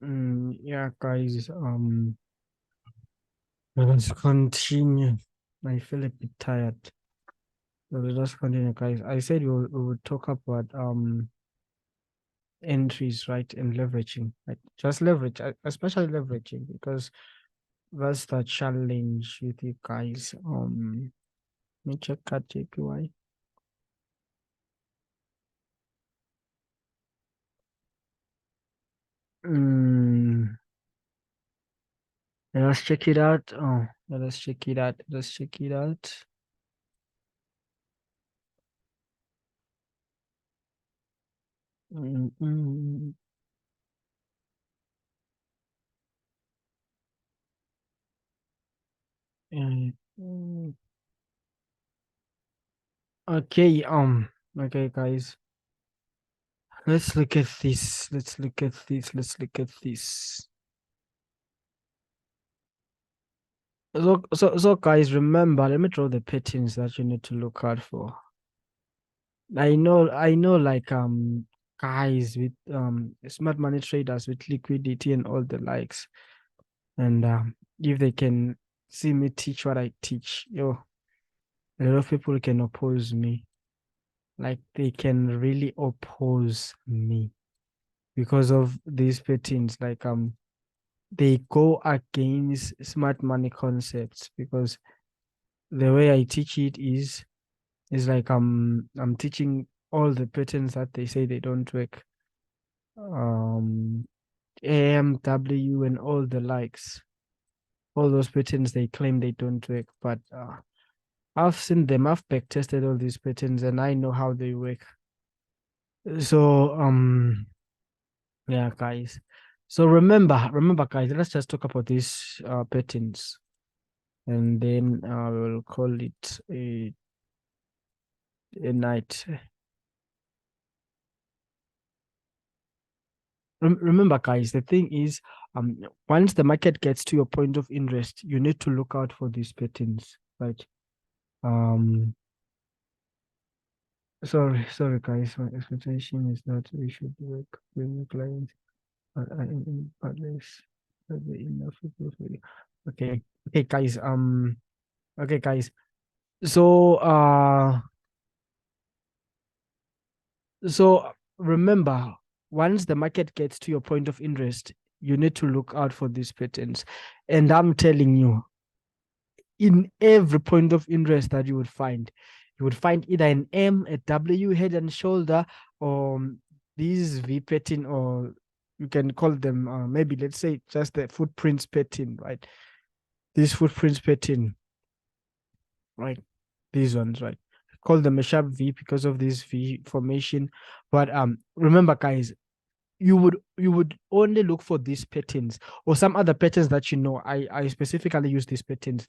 Yeah, guys. Let's continue. I feel a bit tired. So let's just continue, guys. I said we would talk about entries, right, and leveraging, right? Just leverage, especially leveraging, because that's the challenge with you guys. Let me check cat JPY. Mm, let's check it out. Oh, let's check it out. Let's check it out. Mm, mm, mm. Okay, okay, guys. Let's look at this. Let's look at this. Let's look at this. So, guys, remember, let me draw the patterns that you need to look out for. I know, like guys with smart money traders with liquidity and all the likes, and if they can see me teach what I teach, a lot of people can oppose me. Like they can really oppose me because of these patterns. Like they go against smart money concepts because the way I teach it is like I'm teaching all the patterns that they say they don't work. Um AMW and all the likes. All those patterns they claim they don't work, but I've seen them, I've back tested all these patterns and I know how they work. So yeah, guys. So remember guys, let's just talk about these patterns and then we'll call it a night. Remember, guys, the thing is, once the market gets to your point of interest, you need to look out for these patterns, right? Um, sorry, guys. My expectation is that we should work with the client, but there's enough people for you. Okay, okay, guys. Okay, guys. So, so remember, once the market gets to your point of interest, you need to look out for these patterns, and I'm telling you in every point of interest that you would find either an M, a W, head and shoulder, or these V pattern, or you can call them maybe let's say just the footprints pattern, right? These footprints pattern, right? These ones, right? Call them a sharp V because of this V formation. But remember, guys, you would only look for these patterns or some other patterns that you know. I specifically use these patterns.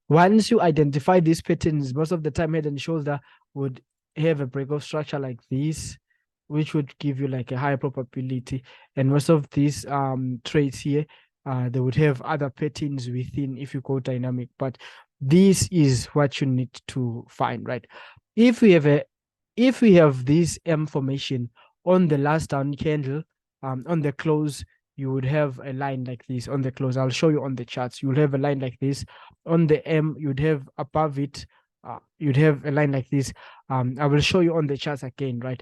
Once you identify these patterns, most of the time head and shoulder would have a breakout structure like this, which would give you like a higher probability. And most of these traits here, they would have other patterns within if you go dynamic. But this is what you need to find, right? If we have a if we have this M formation on the last down candle, on the close, you would have a line like this on the close. I'll show you on the charts. You'll have a line like this. On the M, you'd have above it, you'd have a line like this. I will show you on the charts again, right,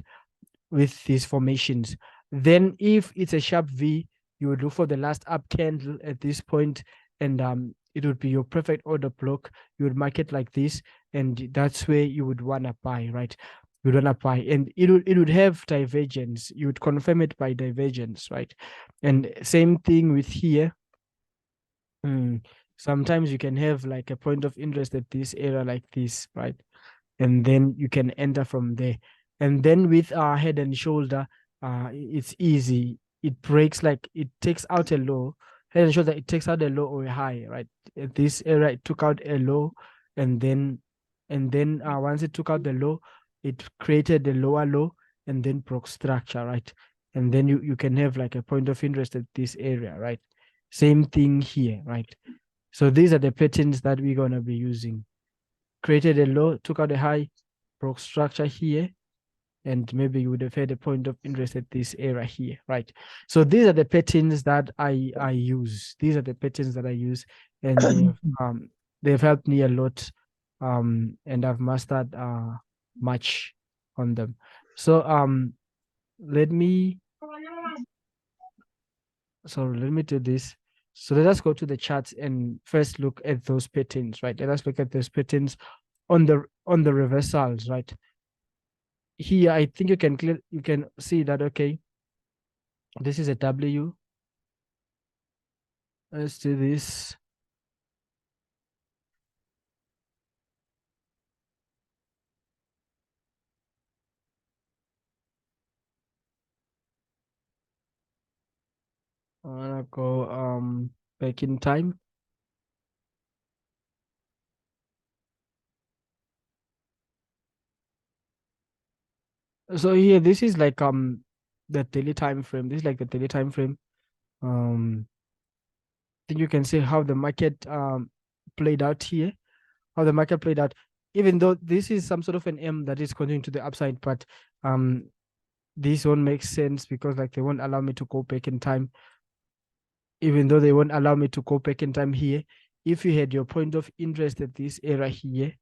with these formations. Then if it's a sharp V, you would look for the last up candle at this point, and it would be your perfect order block. You would mark it like this, and that's where you would want to buy, right? You would want to buy, and it would have divergence. You would confirm it by divergence, right? And same thing with here. Sometimes you can have like a point of interest at this area like this, right? And then you can enter from there. And then with our head and shoulder, it's easy. It breaks, like it takes out a low. Head and shoulder, it takes out a low or a high, right? At this area, it took out a low, and then once it took out the low, it created a lower low and then broke structure, right? And then you can have like a point of interest at this area, right? Same thing here, right? So these are the patterns that we're gonna be using. Created a low, took out a high, broke structure here, and maybe you would have had a point of interest at this area here, right? So these are the patterns that I use. These are the patterns that I use, and they've helped me a lot, and I've mastered much on them. So let me do this. So let us go to the charts and first look at those patterns, right? Let us look at those patterns on the reversals, right? Here, I think you can see that, okay, this is a W. Let's do this. I'm gonna go back in time. So here, this is like the daily time frame. This is like the daily time frame. I think you can see how the market played out here. How the market played out, even though this is some sort of an M that is continuing to the upside, but this won't make sense because like they won't allow me to go back in time. Even though they won't allow me to go back in time here, if you had your point of interest at this area here,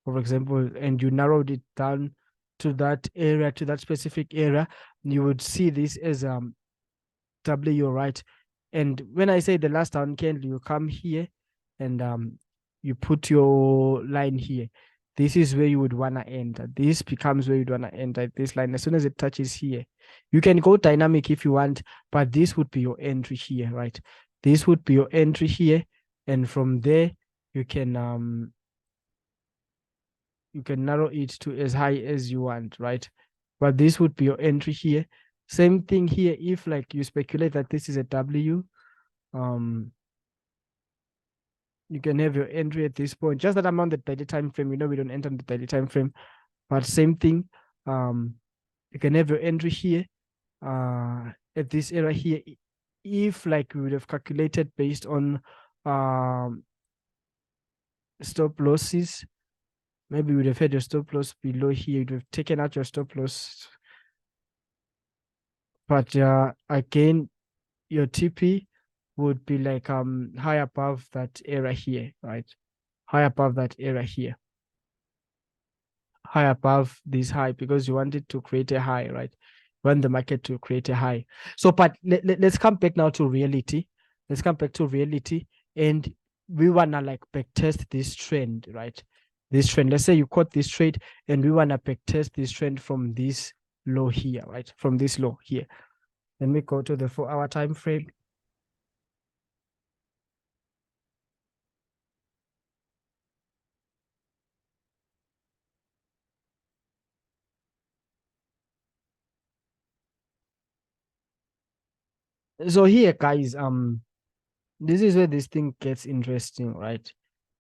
for example, and you narrowed it down to that area, to that specific area, you would see this as W, right? And when I say the last down candle, you come here and you put your line here. This is where you would want to enter. This becomes where you'd want to enter this line. As soon as it touches here, you can go dynamic if you want, but this would be your entry here, right? This would be your entry here. And from there, you can narrow it to as high as you want, right? But this would be your entry here. Same thing here. If like you speculate that this is a W, you can have your entry at this point. Just that I'm on the daily time frame. We don't enter on the daily time frame, but same thing. You can have your entry here at this area here. If like we would have calculated based on stop losses, maybe you would have had your stop loss below here. You'd have taken out your stop loss. But again, your TP would be like high above that area here, right? High above that area here. High above this high because you wanted to create a high, right? You want the market to create a high. So, but let's come back now to reality. Let's come back to reality. And we want to like back test this trend, right? This trend. Let's say you caught this trade and we want to back test this trend from this low here, right? From this low here. Let me go to the 4-hour time frame. So here, guys, this is where this thing gets interesting, right?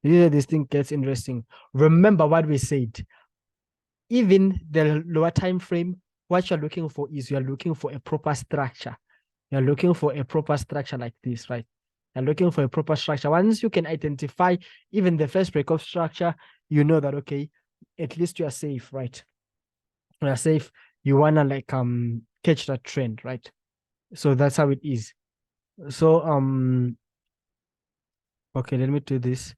This is where this thing gets interesting. Remember what we said. Even the lower time frame, what you're looking for is you're looking for a proper structure. You're looking for a proper structure like this, right? You're looking for a proper structure. Once you can identify even the first break of structure, you know that, okay, at least you are safe, right? You are safe. You wanna like catch that trend, right? So that's how it is. So okay, let me do this.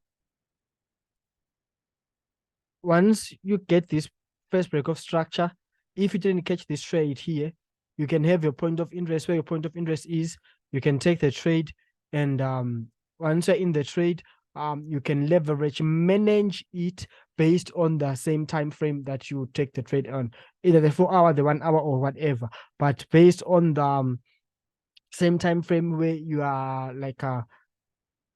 Once you get this first break of structure, if you didn't catch this trade here, you can have your point of interest where your point of interest is. You can take the trade, and once you're in the trade, you can leverage, manage it based on the same time frame that you take the trade on, either the 4-hour, the 1 hour, or whatever. But based on the same time frame where you are like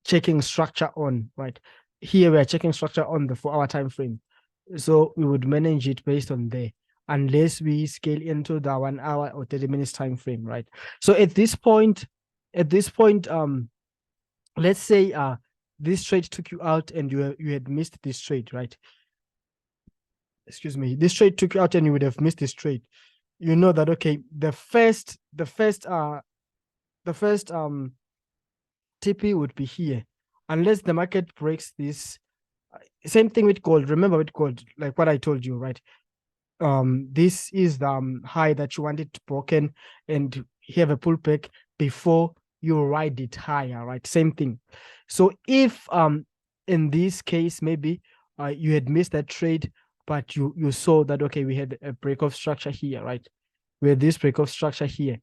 checking structure on, right? Here we are checking structure on the 4-hour time frame. So we would manage it based on there, unless we scale into the 1 hour or 30 minutes time frame, right? So at this point, let's say this trade took you out and you had missed this trade, right? Excuse me, this trade took you out and you would have missed this trade. You know that, okay, the first TP would be here, unless the market breaks this. Same thing with gold. Remember with gold, like what I told you, right? this is the high that you wanted broken and have a pullback before you ride it higher, right? Same thing. So if in this case maybe you had missed that trade, but you saw that okay, we had a break of structure here, right? We had this break of structure here.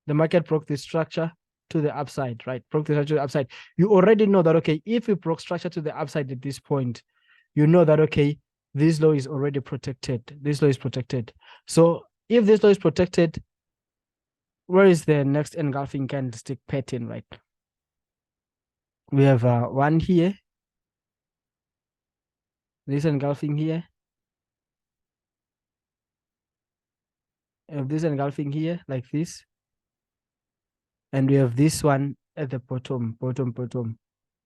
The market broke the structure to the upside, right? Broke the structure to the upside. You already know that okay, if we broke structure to the upside at this point, you know that okay, this low is already protected. This low is protected. So if this low is protected, where is the next engulfing candlestick pattern, right? We have one here, this engulfing here, have this engulfing here like this, and we have this one at the bottom,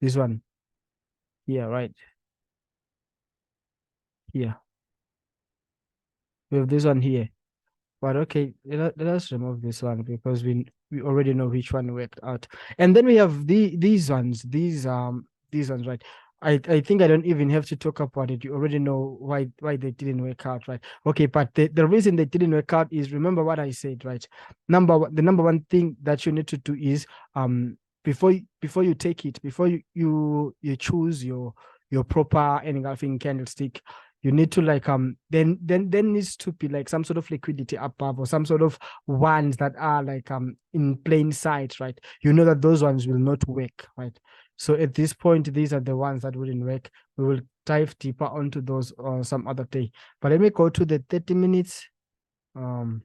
this one here, right? Here. We have this one here. But okay, let us remove this one because we already know which one worked out. And then we have these ones, these ones, right? I think I don't even have to talk about it. You already know why they didn't work out, right? Okay, but the reason they didn't work out is, remember what I said, right? The number one thing that you need to do is before you take it, before you choose your proper engulfing candlestick, you need to like then needs to be like some sort of liquidity above, or some sort of ones that are like in plain sight, right? You know that those ones will not work, right? So at this point, these are the ones that wouldn't work. We will dive deeper onto those some other day. But let me go to the 30 minutes to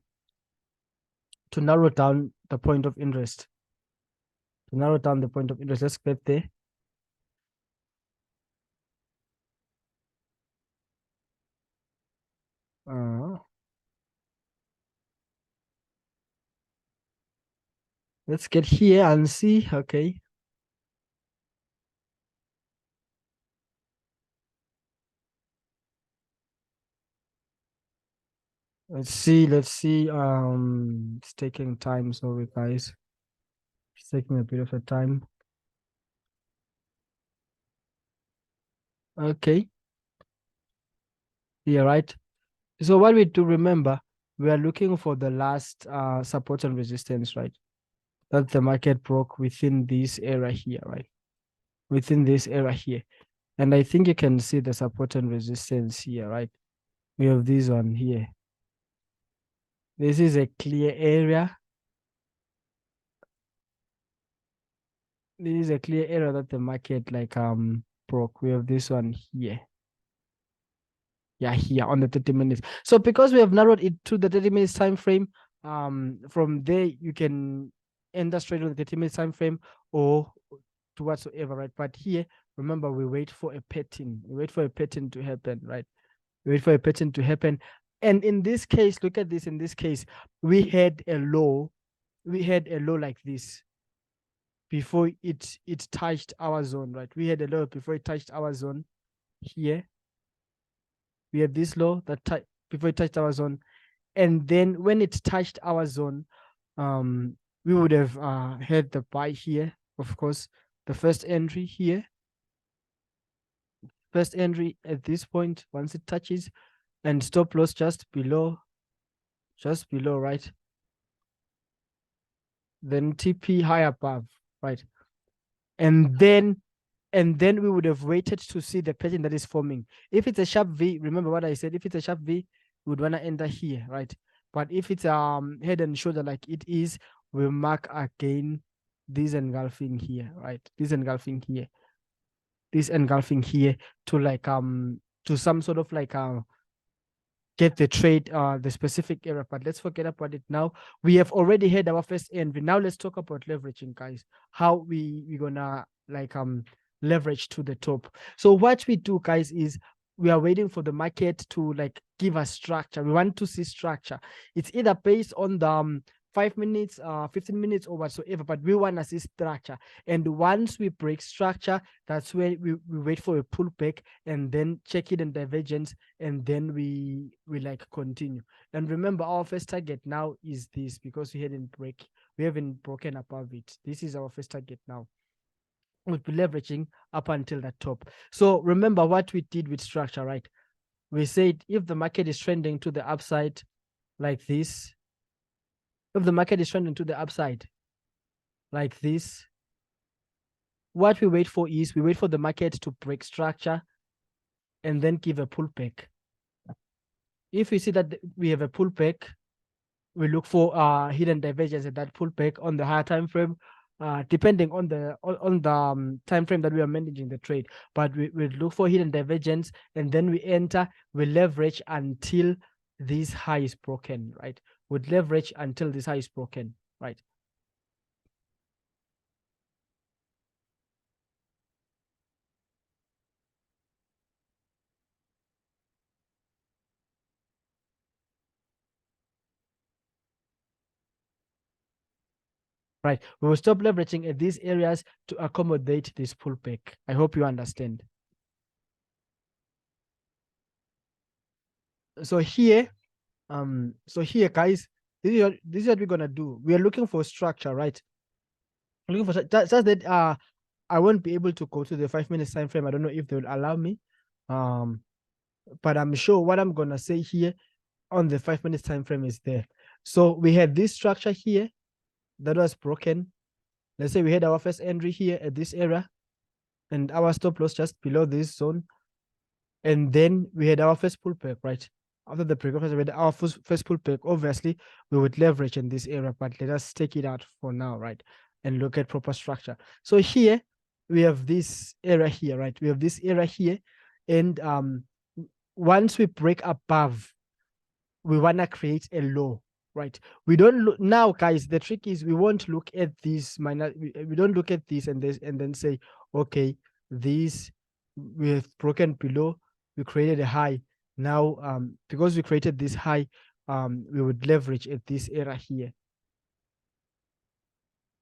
narrow down the point of interest. To narrow down the point of interest, let's get there. Let's get here and see. Okay. Let's see. It's taking time, sorry guys. It's taking a bit of a time. Okay. Yeah, right. So what we do, remember, we are looking for the last support and resistance, right? That the market broke within this area here, right? Within this area here. And I think you can see the support and resistance here, right? We have this one here. This is a clear area. This is a clear area that the market like broke. We have this one here. Yeah, here on the 30 minutes. So because we have narrowed it to the 30 minutes time frame, from there you can enter straight on the 30 minutes time frame or to whatsoever, right? But here, remember, we wait for a pattern. We wait for a pattern to happen, right? We wait for a pattern to happen. And in this case, look at this. In this case, we had a low. We had a low like this before it touched our zone, right? We had a low before it touched our zone here. We have this low that before it touched our zone, and then when it touched our zone, we would have had the buy here, of course, the first entry here, first entry at this point once it touches, and stop loss just below, right? Then TP high above, right? And then we would have waited to see the pattern that is forming. If it's a sharp V, remember what I said, if it's a sharp V, we would want to enter here, right? But if it's head and shoulder like it is, we'll mark again this engulfing here, right? This engulfing here, to like to some sort of like get the trade, the specific area. But let's forget about it now. We have already had our first entry. Now let's talk about leveraging, guys. How we gonna like leverage to the top. So what we do, guys, is we are waiting for the market to like give us structure. We want to see structure. It's either based on the 5 minutes, 15 minutes, or whatsoever, but we want to see structure. And once we break structure, that's where we wait for a pullback and then check it in divergence, and then we like continue. And remember, our first target now is this, because we haven't broken above it. This is our first target now. We'll be leveraging up until the top. So remember what we did with structure, right? we said if the market is trending to the upside like this, if the market is trending to the upside like this, what we wait for is we wait for the market to break structure and then give a pullback. If we see that we have a pullback, we look for hidden divergence at that pullback on the higher time frame, depending on the time frame that we are managing the trade. But we look for hidden divergence, and then we enter, we leverage until this high is broken, right? Would leverage until this high is broken, right? Right. We will stop leveraging at these areas to accommodate this pullback. I hope you understand. So here, guys, this is what we're gonna do. We are looking for structure, right? Looking for just that I won't be able to go to the 5 minute time frame. I don't know if they will allow me. But I'm sure what I'm gonna say here on the 5 minute time frame is there. So we had this structure here that was broken. Let's say we had our first entry here at this area, and our stop loss just below this zone. And then we had our first pullback, right? After the break, we had our first pullback. Obviously, we would leverage in this area, but let us take it out for now, right? And look at proper structure. So here we have this area here, right? We have this area here. And once we break above, we want to create a low, right? We don't look now, guys. The trick is we won't look at this minus, we don't look at this and this and then say, okay, this we have broken below, we created a high. Now, because we created this high, we would leverage at this area here.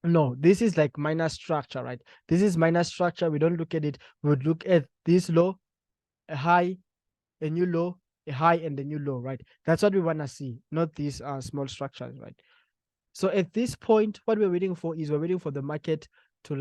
No, this is like minor structure, right? This is minor structure. We don't look at it. We would look at this low, a high, a new low, a high, and a new low, right? That's what we want to see, not these small structures, right? So at this point, what we're waiting for is we're waiting for the market to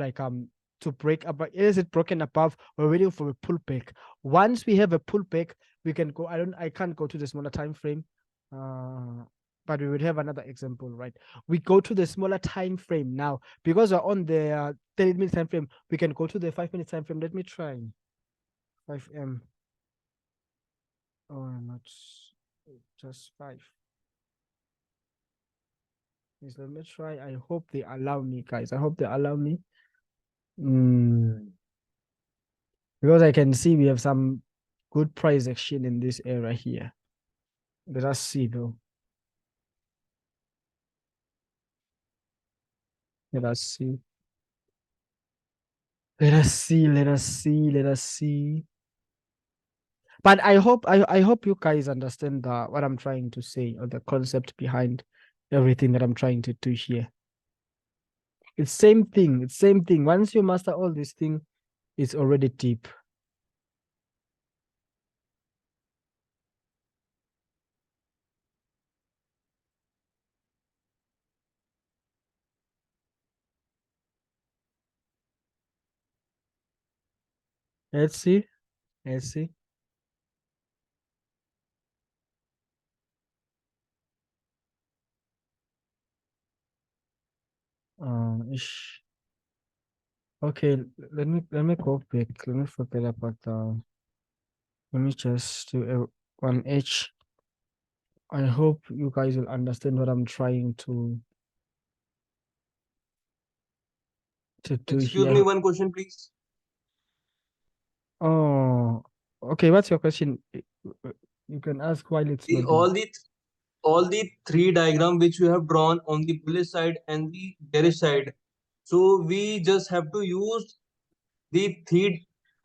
to break up. Is it broken above? We're waiting for a pullback. Once we have a pullback, we can go. I can't go to the smaller time frame. But we would have another example, right? We go to the smaller time frame now because we're on the 30-minute time frame. We can go to the 5 minute time frame. Let me try 5M. Oh, not just 5. Please let me try. I hope they allow me, guys. I hope they allow me. Because I can see we have some good price action in this area here. Let us see though. Let us see. Let us see. Let us see. Let us see. But I hope you guys understand what I'm trying to say, or the concept behind everything that I'm trying to do here. It's same thing. It's same thing. Once you master all this thing, it's already deep. Let's see. Let's see. Ish. Okay, let me go back. Let me forget about let me just do one H. I hope you guys will understand what I'm trying to do Excuse here. me, one question, please. Oh, okay. What's your question? You can ask while it's The, loading. all the three diagram which you have drawn on the bullish side and the bearish side. So we just have to use the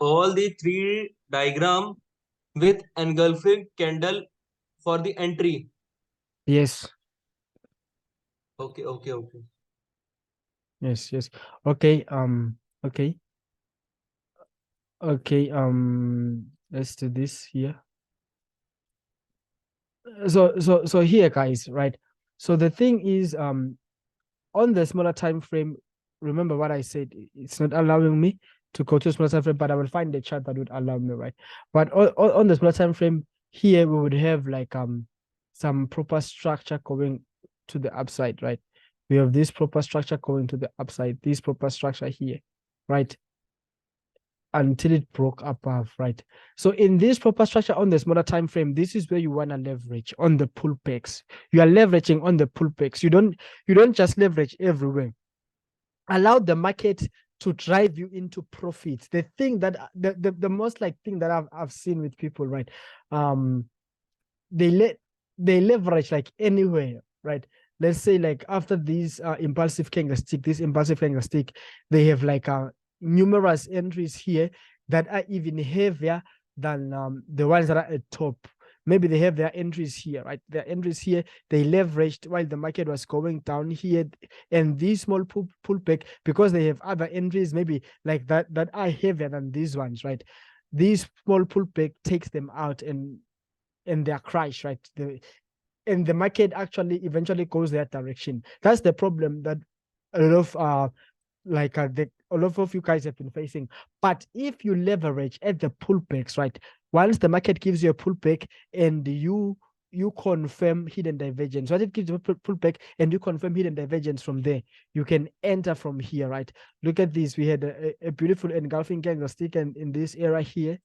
all the three diagram with engulfing candle for the entry. Yes, Okay, okay, okay. yes, yes. Okay. Okay. Okay. Let's do this here. So here, guys, right? So the thing is, on the smaller time frame, remember what I said, it's not allowing me to go to a smaller time frame, but I will find a chart that would allow me, right? But on the smaller time frame, here we would have like some proper structure going to the upside, right? We have this proper structure going to the upside, this proper structure here, right? Until it broke above, right? So in this proper structure on the smaller time frame, this is where you want to leverage on the pullbacks. You are leveraging on the pullbacks. You don't just leverage everywhere. Allow the market to drive you into profits. The thing that the most like thing that I've seen with people, right? They leverage like anywhere, right? Let's say like after this impulsive candlestick, they have like numerous entries here that are even heavier than the ones that are at top. Maybe they have their entries here, right? Their entries here, they leveraged while the market was going down here, and these small pullback, because they have other entries, maybe like that are heavier than these ones, right? These small pullback takes them out and they're crushed, right? And the market actually eventually goes that direction. That's the problem that a lot of a lot of you guys have been facing. But if you leverage at the pullbacks, right? Once the market gives you a pullback and you confirm hidden divergence, once it gives you a pullback and you confirm hidden divergence from there, you can enter from here, right? Look at this. We had a beautiful engulfing candlestick and in this area here,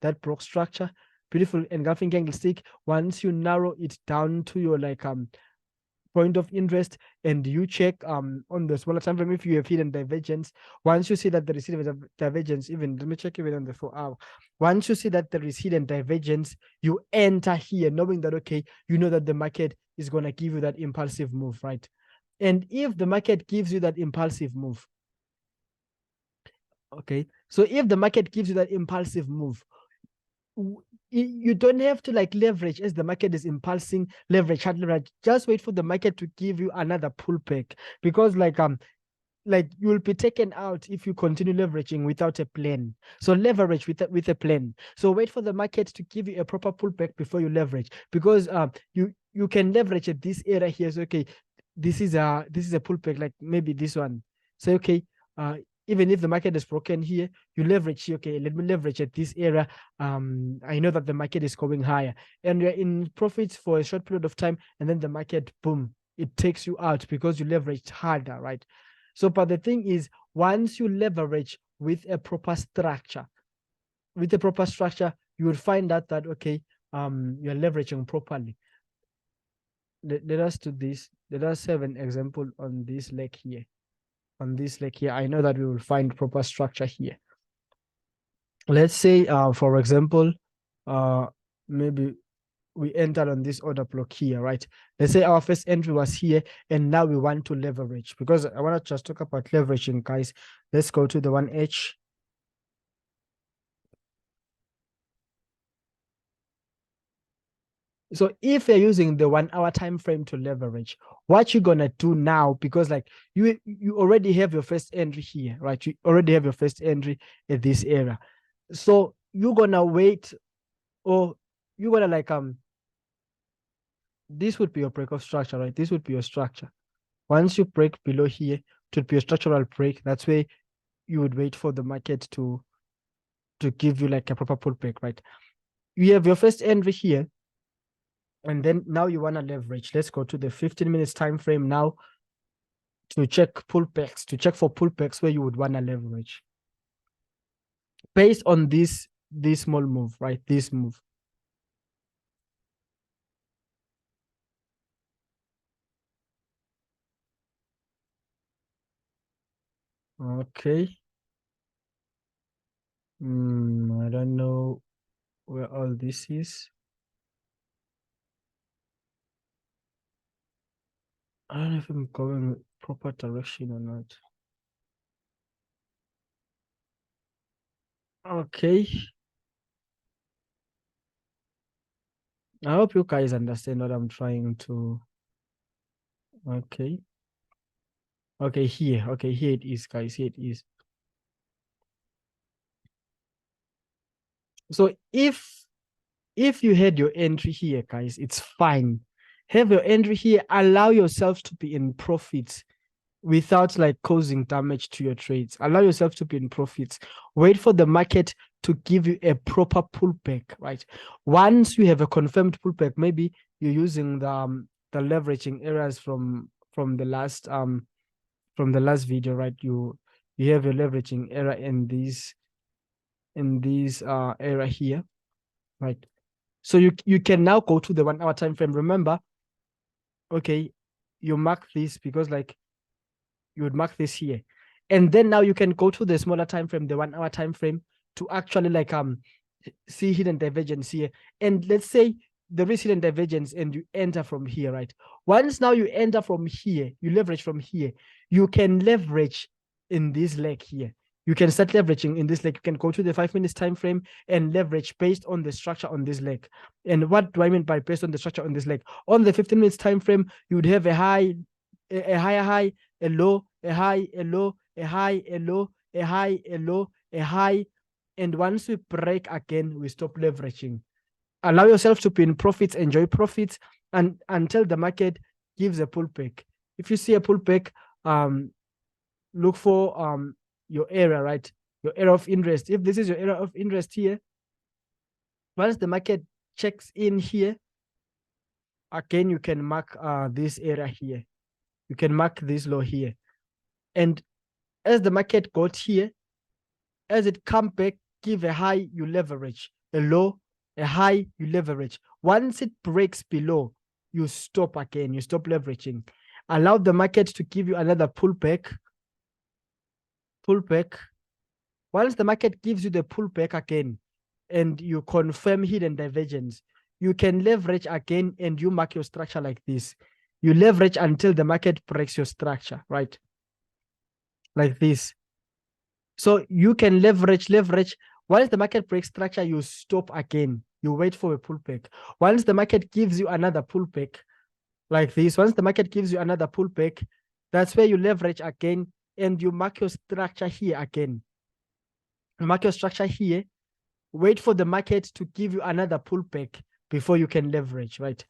that broke structure, beautiful engulfing candlestick. Once you narrow it down to your like point of interest and you check on the smaller time frame if you have hidden divergence, once you see that there is hidden divergence, even let me check even on the 4 hour, once you see that there is hidden divergence, you enter here knowing that okay, you know that the market is going to give you that impulsive move, right? And if the market gives you that impulsive move, okay, so if the market gives you that impulsive move, you don't have to like leverage as the market is impulsing, leverage, hard leverage. Just wait for the market to give you another pullback, because like you will be taken out if you continue leveraging without a plan. So leverage with a plan. So wait for the market to give you a proper pullback before you leverage, because you can leverage at this area here. So okay, this is a pullback, like maybe this one. Say okay, even if the market is broken here, you leverage here. Okay, let me leverage at this area. I know that the market is going higher, and you're in profits for a short period of time, and then the market, boom, it takes you out because you leveraged harder, right? So, but the thing is, once you leverage with a proper structure, you will find out that okay, you're leveraging properly. Let us do this. Let us have an example on this leg here. On this leg here, I know that we will find proper structure here. Let's say, for example, maybe we entered on this order block here, right? Let's say our first entry was here, and now we want to leverage, because I want to just talk about leveraging, guys. Let's go to the 1H. So if you're using the 1 hour time frame to leverage, what you're gonna do now, because like you already have your first entry here, right? You already have your first entry at this area. So you're gonna wait, or you're gonna like this would be your break of structure, right? This would be your structure. Once you break below here, it would be a structural break. That's where you would wait for the market to give you like a proper pullback, right? You have your first entry here, and then now you want to leverage. Let's go to the 15 minutes time frame now to check pullbacks, to check for pullbacks where you would want to leverage based on this small move, right? This move. Okay. I don't know where all this is. I don't know if I'm going proper direction or not. Okay. I hope you guys understand what I'm trying to. Okay. Okay, here. Okay, here it is, guys. Here it is. So if you had your entry here, guys, it's fine. Have your entry here. Allow yourself to be in profits. without like causing damage to your trades. Allow yourself to be in profits. Wait for the market to give you a proper pullback, right? Once you have a confirmed pullback, maybe you're using the leveraging areas from the last video, right? You have a leveraging error in these area here, right? So you can now go to the 1 hour time frame. Remember, okay, you mark this because like you would mark this here, and then now you can go to the smaller time frame, the 1 hour time frame, to actually like see hidden divergence here. And let's say there is hidden divergence and you enter from here, right? Once now you enter from here, you leverage from here, you can leverage in this leg here. You can start leveraging in this leg. You can go to the 5 minutes time frame and leverage based on the structure on this leg. And what do I mean by based on the structure on this leg? On the 15 minutes time frame, you would have a high, a higher high, a low, a high, a low, a high, a low, a high, a low, a high. And once we break again, we stop leveraging. Allow yourself to be in profits, enjoy profits, and until the market gives a pullback. If you see a pullback, look for your area, right? Your area of interest. If this is your area of interest here, once the market checks in here, again, you can mark this area here. You can mark this low here. And as the market got here, as it come back, give a high, you leverage. A low, a high, you leverage. Once it breaks below, you stop again. You stop leveraging. Allow the market to give you another pullback. Pullback. Once the market gives you the pullback again, and you confirm hidden divergence, you can leverage again and you mark your structure like this. You leverage until the market breaks your structure, right? Like this. So you can leverage. Once the market breaks structure, you stop again. You wait for a pullback. Once the market gives you another pullback, like this, once the market gives you another pullback, that's where you leverage again and you mark your structure here again. You mark your structure here. Wait for the market to give you another pullback before you can leverage, right?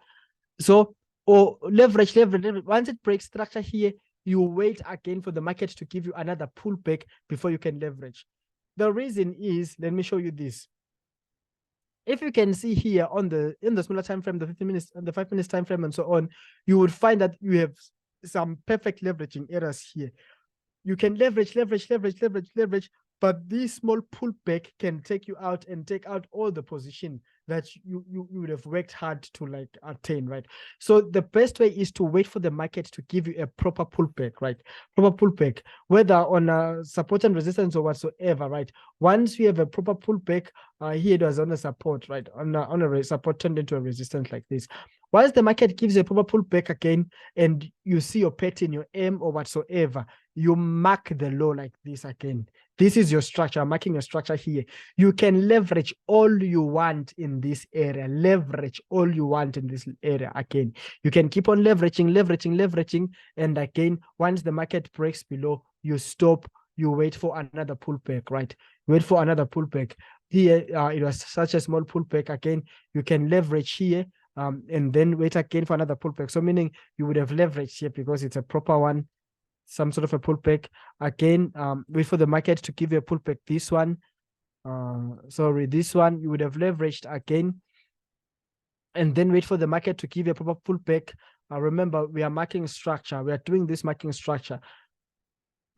So, or leverage. Once it breaks structure here, you wait again for the market to give you another pullback before you can leverage. The reason is, let me show you this. If you can see here on in the smaller time frame, the 15 minutes, the 5 minutes time frame, and so on, you would find that you have some perfect leveraging errors here. You can leverage, but this small pullback can take you out and take out all the position that you would have worked hard to like attain, right? So the best way is to wait for the market to give you a proper pullback, right? Proper pullback, whether on a support and resistance or whatsoever, right? Once you have a proper pullback, here it was on a support, right? On a support turned into a resistance like this. Once the market gives you a proper pullback again, and you see your pattern, your M or whatsoever, you mark the low like this again. This is your structure. I'm marking your structure here. You can leverage all you want in this area. Leverage all you want in this area again. You can keep on leveraging. And again, once the market breaks below, you stop. You wait for another pullback, right? Wait for another pullback. Here, it was such a small pullback. Again, you can leverage here. And then wait again for another pullback. So meaning you would have leveraged here because it's a proper one, some sort of a pullback. Again, wait for the market to give you a pullback. This one, this one, you would have leveraged again. And then wait for the market to give you a proper pullback. Remember, we are marking structure. We are doing this marking structure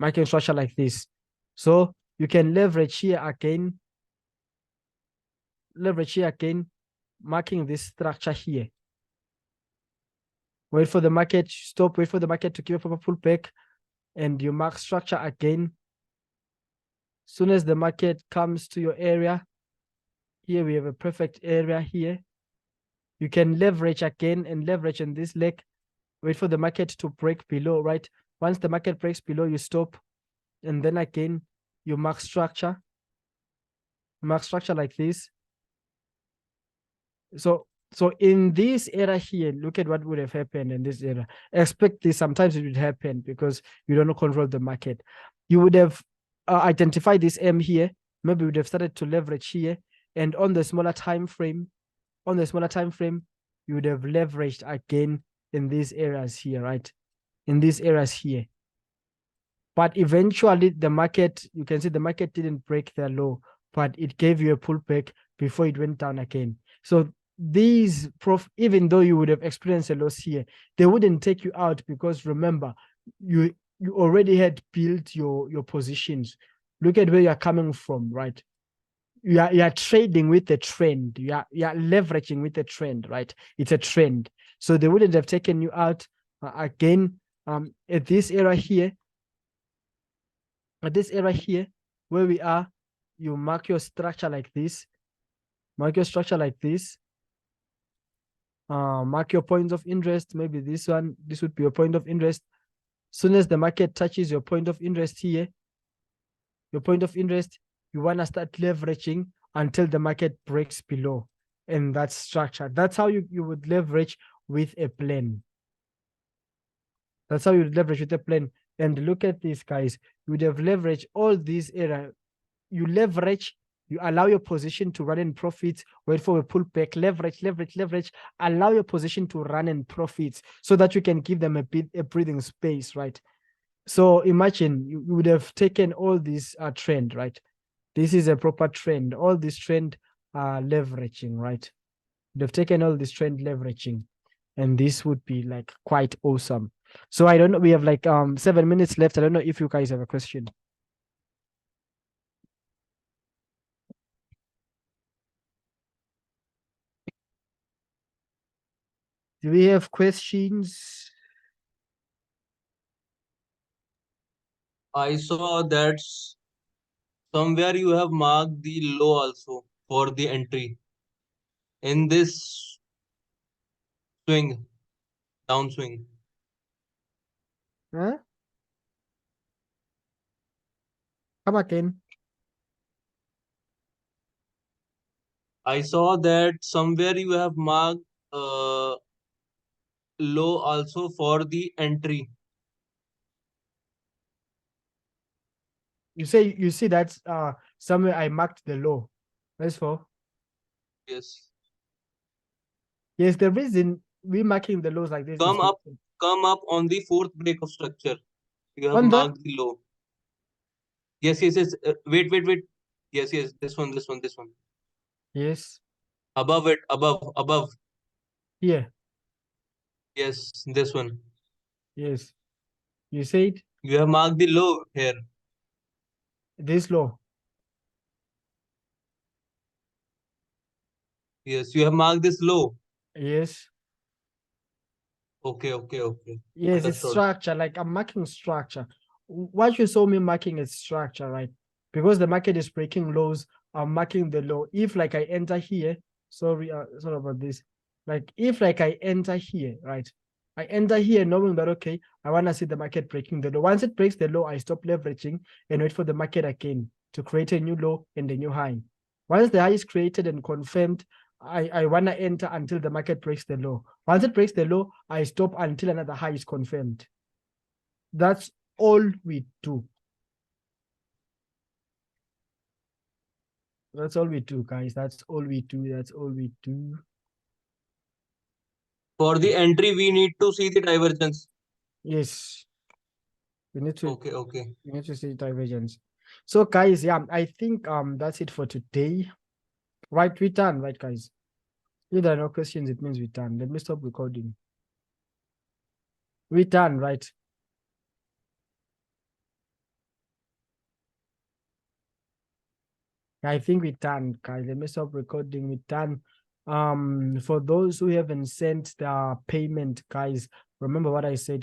like this. So you can leverage here again. Marking this structure here. Wait for the market, stop, wait for the market to give a proper pullback, and you mark structure again. Soon as the market comes to your area, here we have a perfect area here. You can leverage again and leverage in this leg. Wait for the market to break below, right? Once the market breaks below, you stop. And then again, you mark structure. Mark structure like this. So in this area here, look at what would have happened in this area. Expect this. Sometimes it would happen because you don't control the market. You would have identified this M here. Maybe you would have started to leverage here. And on the smaller time frame, you would have leveraged again in these areas here, right? In these areas here. But eventually the market, you can see the market didn't break their low, but it gave you a pullback before it went down again. So these even though you would have experienced a loss here, they wouldn't take you out, because remember, you already had built your positions. Look at where you're coming from, right? You are trading with the trend. You are leveraging with the trend, right? It's a trend. So they wouldn't have taken you out again. At this area here, where we are, you mark your structure like this. Mark your structure like this. Mark your points of interest. Maybe this one, this would be your point of interest. Soon as the market touches your point of interest here, you want to start leveraging until the market breaks below. And that's structure. That's how you would leverage with a plan. That's how you leverage with a plan. And look at this, guys. You would have leveraged all these areas. You leverage, you allow your position to run in profits, wait for a pullback, leverage, allow your position to run in profits so that you can give them a breathing space, right? So imagine you would have taken all this trend, right? This is a proper trend. All this trend leveraging, right? They've taken all this trend leveraging, and this would be like quite awesome. So I don't know. We have like 7 minutes left. I don't know if you guys have a question. Do we have questions? I saw that somewhere you have marked the low also for the entry in this swing, downswing. Huh? Come again. I saw that somewhere you have marked low also for the entry. You see that somewhere I marked the low. That's for Yes. yes. The reason we marking the lows like this is Come up, come up on the fourth break of structure. You have on the marked the low. Yes, yes, yes. Wait. Yes, yes. This one. yes Above it, above. here Yes, this one. yes. You said You have marked the low here. this low. Yes, you have marked this low. Yes. Okay. Yes, it's Understood. structure. Like I'm marking structure. What you saw me marking is structure, right? Because the market is breaking lows, I'm marking the low. If like I enter here, sorry about this. Like if like I enter here, right? I enter here knowing that okay, I want to see the market breaking the low. Once it breaks the low, I stop leveraging and wait for the market again to create a new low and a new high. Once the high is created and confirmed, I want to enter until the market breaks the low. Once it breaks the low, I stop until another high is confirmed. That's all we do. That's all we do, guys. That's all we do. For the entry, we need to see the divergence. Yes, we need to Okay. see divergence. So, guys, yeah, I think that's it for today. Right, we're done, right, guys? If there are no questions, it means we're done. Let me stop recording. We're done, right? I think we're done, guys. Let me stop recording. We're done. For those who haven't sent their payment, guys, remember what I said.